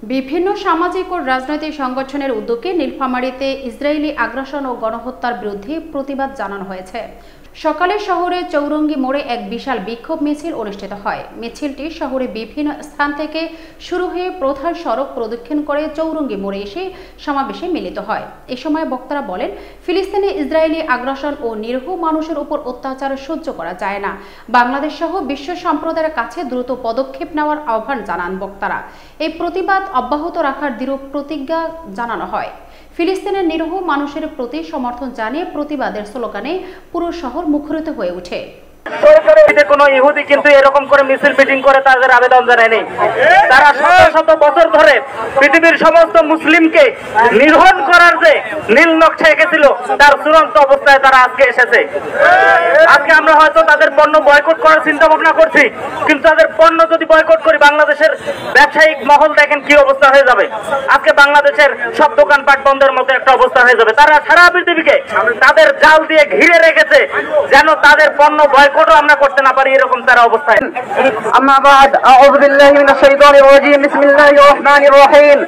বিভিন্ন সামাজিক ও রাজনৈতিক সংগঠনের উদ্যোগে নীলফামারীতে ইসরায়েলি আগ্রাসন ও গণহত্যার বিরুদ্ধে প্রতিবাদ জানানো হয়েছে। সকালে শহরের চৌরঙ্গি মোড়ে এক বিশাল বিক্ষোভ মিছিল অনুষ্ঠিত হয়। মিছিলটি শহরে বিভিন্ন স্থান থেকে শুরু হয়ে প্রধান সড়ক প্রদক্ষিণ করে চৌরঙ্গি মোড়ে এসে সমাবেশে মিলিত হয়। এ সময় বক্তারা বলেন, ফিলিস্তিনে ইসরায়েলি আগ্রাসন ও নিরীহ মানুষের উপর অত্যাচার সহ্য করা যায় না। বাংলাদেশ সহ বিশ্ব সম্প্রদায়ের কাছে দ্রুত পদক্ষেপ নেওয়ার আহ্বান জানান বক্তারা। এই প্রতিবাদ অব্যাহত রাখার দৃঢ় প্রতিজ্ঞা জানানো হয়। ফিলিস্তিনের নিরীহ মানুষের প্রতি সমর্থন জানিয়ে প্রতিবাদের স্লোগানে পুরো শহর মুখরিত হয়ে ওঠে। কোন ইহুদি কিন্তু এরকম করে মিছিল মিটিং করে তাদের আবেদন জানায়নি। তারা শত শত বছর ধরে পৃথিবীর সমস্ত মুসলিমকে নিধন করার যে নীল নকশা এঁকেছিল তার চূড়ান্ত অবস্থায় তারা আজকে এসেছে। আজকে আমরা হয়তো তাদের পণ্য বয়কট করার চিন্তা ভাবনা করছি, কিন্তু তাদের পণ্য যদি বয়কট করি বাংলাদেশের ব্যবসায়িক মহল দেখেন কি অবস্থা হয়ে যাবে। আজকে বাংলাদেশের সব দোকানপাট বন্ধের মতো একটা অবস্থা হয়ে যাবে। তারা সারা পৃথিবীকে তাদের জাল দিয়ে ঘিরে রেখেছে যেন তাদের পণ্য বয়কট আমরা করতে না পারি, এরকম তারা অবস্থায়। আম্মা বাদ, আউযু বিল্লাহি মিনাশ শাইতানির রাজীম, বিসমিল্লাহির রহমানির রহিম।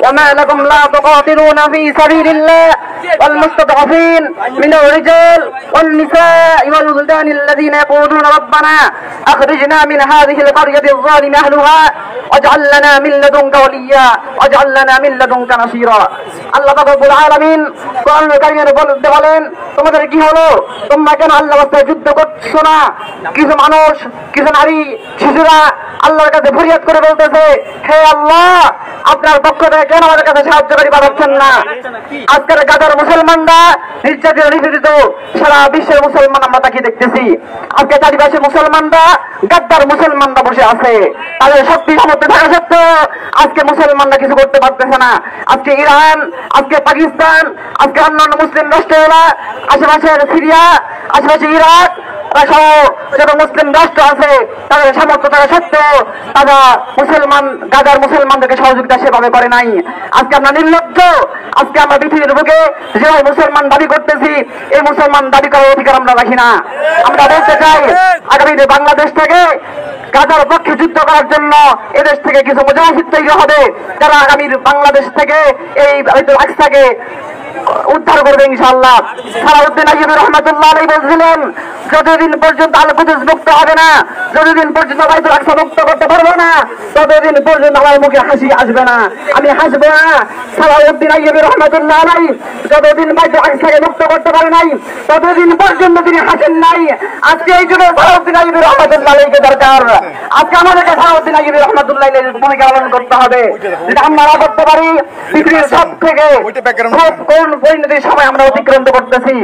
ওয়া মা লাকুম লা তুকাতিলুনা ফি সাবিলিল্লাহ ওয়াল মুস্তাদআফিন মিনার রিজাল ওয়ান নিসাই ওয়াল ওয়ালদানিল লাযিনা ইয়াকুলুনা রাব্বানা আখরিজনা মিন হাযিহিল ক্বরিয়াতিল যালিমি আহলুহা ওয়াজআল লানা মিন লাদুনকা ওয়ালিয়্যা ওয়াজআল লানা মিন লাদুনকা নাসীরা। আল্লাহ পাক রব্বুল আলামিন কোরআনুল কারীমের মধ্যে বলেন, তোমাদের কি হলো? তোমরা কেন আল্লাহর রাস্তায় যুদ্ধ করছো না? কিছু মানুষ, কিছু নারী, শিশুরা আল্লাহর কাছে ফরিয়াদ করে বলতেছে, হে আল্লাহ, আপনার পক্ষ থেকে কেন আমাদের কাছে সাহায্যকারী পাঠাচ্ছেন না? আজকের গাজার মুসলমানরা নির্যাতিত, নিপীড়িত, সারা বিশ্বের মুসলমান আমরা তাকে দেখতেছি। আজকে চারিপাশে মুসলমানরা, গাদ্দার মুসলমানরা বসে আছে। তাদের শক্তি সামর্থ্য থাকা সত্ত্বেও আজকে মুসলমানরা কিছু করতে পারতেছে না। আজকে ইরান, আজকে পাকিস্তান, আজকে অন্যান্য মুসলিম রাষ্ট্রগুলা, আশেপাশের সিরিয়া, আশেপাশে ইরাক সহ যত মুসলিম রাষ্ট্র আছে তাদের সামর্থ্য থাকা সত্ত্বেও তারা মুসলমান, গাজার মুসলমানদেরকে সহযোগিতা সেভাবে করে নাই। আজকে আমরা নির্লজ্জ। আজকে আমরা পৃথিবীর বুকে যেভাবে মুসলমান দাবি করতেছি, এই মুসলমান দাবি করার অধিকার আমরা রাখি না। আমরা বলতে চাই, আগামীতে বাংলাদেশ থেকে গাজার পক্ষে যুদ্ধ করার জন্য এদেশ থেকে কিছু মুজাহিদ তৈরি হবে, যারা আগামীর বাংলাদেশ থেকে এই আকসাকে উদ্ধার করবে ইনশাআল্লাহ। সালাউদ্দিন আইয়ুবী রহমাতুল্লাহ আলাইহি বলেছিলেন, যতদিন পর্যন্ত আল কুদস মুক্ত হবে না, যতদিন পর্যন্ত বাইতুল আকসা মুক্ত করতে পারবো না, ততদিন পর্যন্ত আমার মুখে হাসি আসবে না, আমি হাসবো না। সালাউদ্দিন আইয়ুবী রহমাতুল্লাহ আলাইহি যতদিন বাইতুল আকসাকে মুক্ত করতে পারে নাই, ততদিন পর্যন্ত তিনি হাসেন নাই। আজকে এই যুগে সালাউদ্দিন আইয়ুবী রহমাতুল্লাহ আলাইহিকে দরকার। আজকে আমাদেরকে সালাউদ্দিন আইয়ুবী রহমাতুল্লাহ আলাইহির ভূমিকা পালন করতে হবে, যেটা আমরা করতে পারি। পৃথিবীর সব থেকে খুব কোন পরিণতির সময় আমরা অতিক্রান্ত করতেছি।